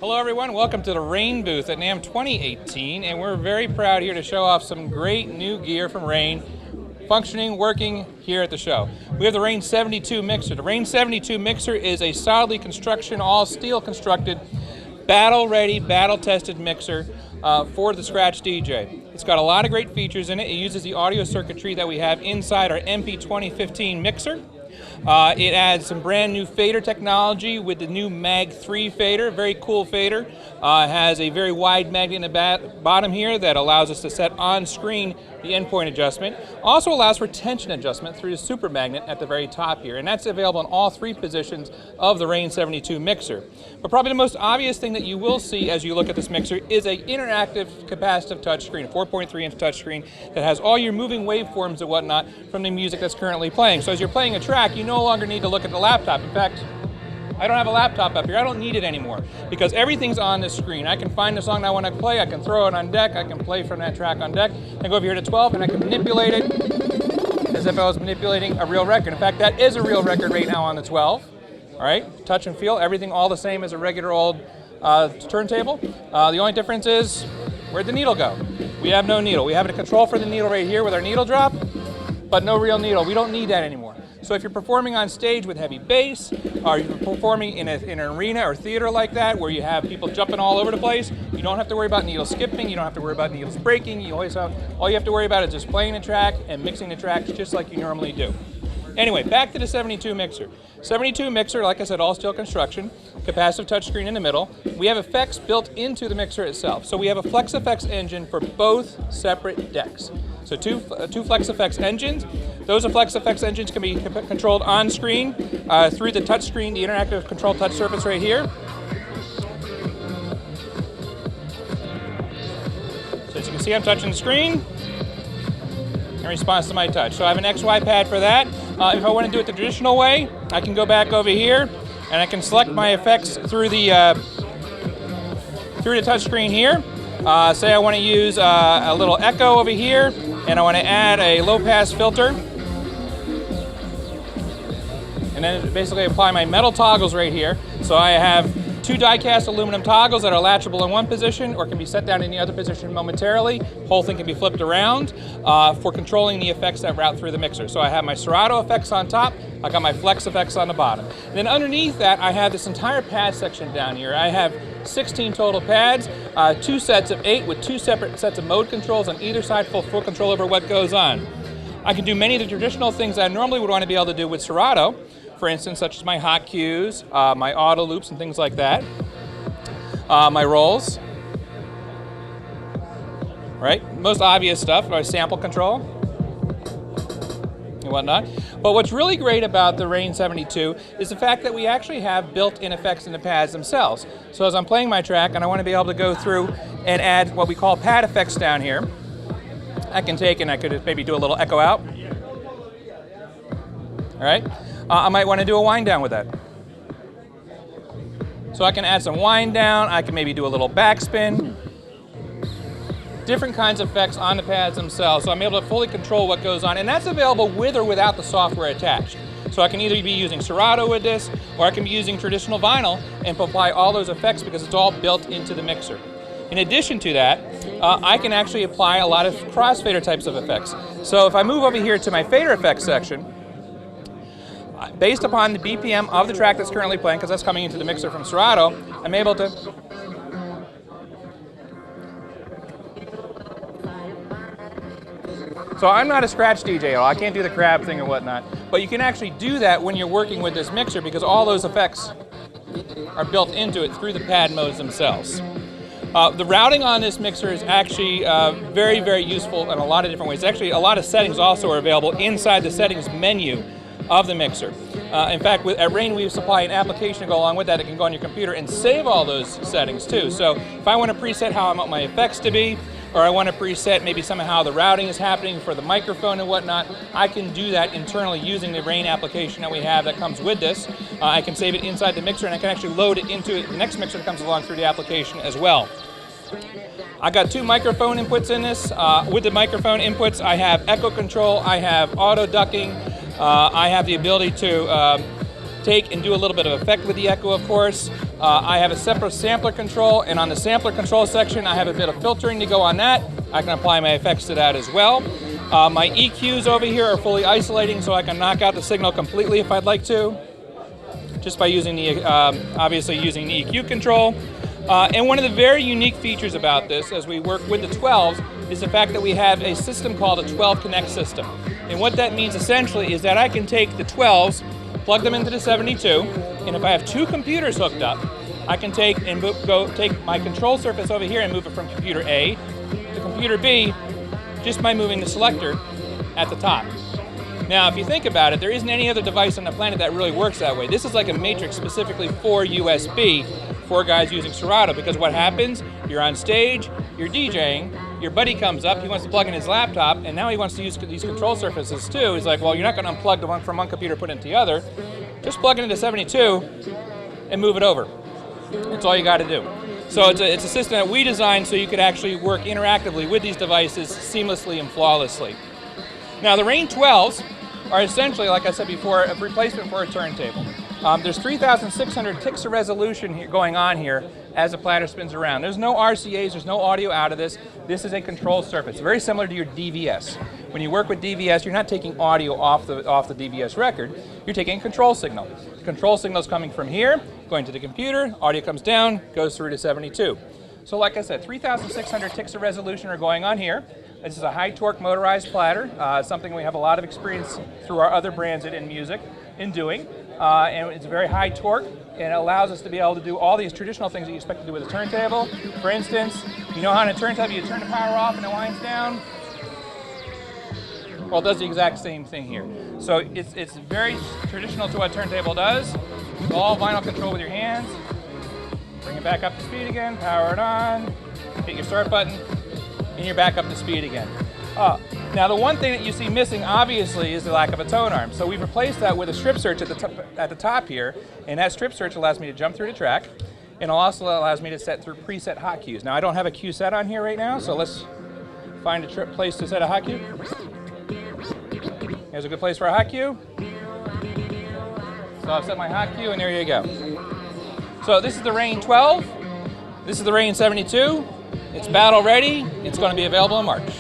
Hello everyone, welcome to the Rane booth at NAMM 2018, and we're very proud here to show off some great new gear from Rane, functioning, working here at the show. We have the Rane 72 mixer. The Rane 72 mixer is a solidly construction, all steel constructed, battle-ready, battle-tested mixer for the Scratch DJ. It's got a lot of great features in it. It uses the audio circuitry that we have inside our MP 2015 mixer. It adds some brand new fader technology with the new Mag 3 fader, very cool fader. It has a very wide magnet in the bottom here that allows us to set on screen the endpoint adjustment. Also allows for tension adjustment through the super magnet at the very top here, and that's available in all three positions of the Rane 72 mixer. But probably the most obvious thing that you will see as you look at this mixer is an interactive capacitive touchscreen, a 4.3-inch touchscreen that has all your moving waveforms and whatnot from the music that's currently playing. So as you're playing a track, you no longer need to look at the laptop. In fact, I don't have a laptop up here. I don't need it anymore because everything's on this screen. I can find the song I want to play, I can throw it on deck, I can play from that track on deck, and go over here to 12 and I can manipulate it as if I was manipulating a real record. In fact, that is a real record right now on the 12. All right, touch and feel, everything all the same as a regular old turntable. The only difference is, where'd the needle go? We have no needle. We have a control for the needle right here with our needle drop, but no real needle. We don't need that anymore. So if you're performing on stage with heavy bass, or you're performing in an arena or theater like that where you have people jumping all over the place, you don't have to worry about needles skipping, you don't have to worry about needles breaking, all you have to worry about is just playing the track and mixing the tracks just like you normally do. Anyway, back to the 72 mixer. 72 mixer, like I said, all steel construction, capacitive touchscreen in the middle. We have effects built into the mixer itself. So we have a Flex Effects engine for both separate decks. So two Flex Effects engines. Those Flex Effects engines can be controlled on screen through the touch screen, the interactive control touch surface right here. So as you can see, I'm touching the screen in response to my touch. So I have an XY pad for that. If I want to do it the traditional way, I can go back over here and I can select my effects through the touch screen here. Say I want to use a little echo over here, and I want to add a low-pass filter. And then basically apply my metal toggles right here. So I have two die-cast aluminum toggles that are latchable in one position or can be set down in the other position momentarily. Whole thing can be flipped around for controlling the effects that route through the mixer. So I have my Serato effects on top, I got my Flex Effects on the bottom. And then underneath that, I have this entire pad section down here. I have 16 total pads, 2 sets of 8 with 2 separate sets of mode controls on either side, full control over what goes on. I can do many of the traditional things I normally would want to be able to do with Serato, for instance, such as my hot cues, my auto loops and things like that, my rolls, right? Most obvious stuff, my sample control and whatnot. But what's really great about the Rane 72 is the fact that we actually have built-in effects in the pads themselves. So as I'm playing my track and I want to be able to go through and add what we call pad effects down here, I can take and I could maybe do a little echo out. All right. I might want to do a wind down with that. So I can add some wind down, I can maybe do a little backspin. Different kinds of effects on the pads themselves, so I'm able to fully control what goes on, and that's available with or without the software attached. So I can either be using Serato with this, or I can be using traditional vinyl and apply all those effects because it's all built into the mixer. In addition to that, I can actually apply a lot of crossfader types of effects. So if I move over here to my fader effects section, based upon the BPM of the track that's currently playing, because that's coming into the mixer from Serato, I'm able to So I'm not a Scratch DJ at all. I can't do the crab thing or whatnot. But you can actually do that when you're working with this mixer because all those effects are built into it through the pad modes themselves. The routing on this mixer is actually very, very useful in a lot of different ways. Actually, a lot of settings also are available inside the settings menu of the mixer. In fact, at Rane, we supply an application to go along with that. It can go on your computer and save all those settings too. So if I want to preset how I want my effects to be, or I want to preset maybe somehow the routing is happening for the microphone and whatnot, I can do that internally using the Rane application that we have that comes with this. I can save it inside the mixer and I can actually load it into the next mixer that comes along through the application as well. I got 2 microphone inputs in this. With the microphone inputs, I have echo control, I have auto ducking, I have the ability to take and do a little bit of effect with the echo, of course. I have a separate sampler control, and on the sampler control section, I have a bit of filtering to go on that. I can apply my effects to that as well. My EQs over here are fully isolating, so I can knock out the signal completely if I'd like to, just by using the, obviously using the EQ control. And one of the very unique features about this, as we work with the 12s, is the fact that we have a system called a 12 Connect system. And what that means essentially is that I can take the 12s, plug them into the 72, and if I have two computers hooked up, I can take my control surface over here and move it from computer A to computer B just by moving the selector at the top. Now, if you think about it, there isn't any other device on the planet that really works that way. This is like a matrix specifically for USB for guys using Serato, because what happens, you're on stage, you're DJing, your buddy comes up, he wants to plug in his laptop, and now he wants to use these control surfaces too. He's like, well, you're not going to unplug the one from one computer, put it into the other. Just plug it into 72 and move it over. That's all you got to do. So it's a system that we designed so you could actually work interactively with these devices seamlessly and flawlessly. Now the Rane 12s are essentially, like I said before, a replacement for a turntable. There's 3,600 ticks of resolution here going on here as the platter spins around. There's no RCAs, there's no audio out of this. This is a control surface, very similar to your DVS. When you work with DVS, you're not taking audio off the DVS record, you're taking a control signal. The control signal is coming from here, going to the computer, audio comes down, goes through to 72. So like I said, 3,600 ticks of resolution are going on here. This is a high torque motorized platter, something we have a lot of experience through our other brands in music in doing. And it's very high torque, and it allows us to be able to do all these traditional things that you expect to do with a turntable. For instance, you know how on a turntable you turn the power off and it winds down? Well, it does the exact same thing here. So it's very traditional to what a turntable does. It's all vinyl control with your hands. Bring it back up to speed again, power it on, hit your start button, and you're back up to speed again. Now the one thing that you see missing obviously is the lack of a tone arm. So we've replaced that with a strip search at the top here, and that strip search allows me to jump through the track, and it also allows me to set through preset hot cues. Now I don't have a cue set on here right now, so let's find a place to set a hot cue. Here's a good place for a hot cue. So I've set my hot cue, and there you go. So this is the Rane 12, this is the Rane 72, it's battle ready, it's going to be available in March.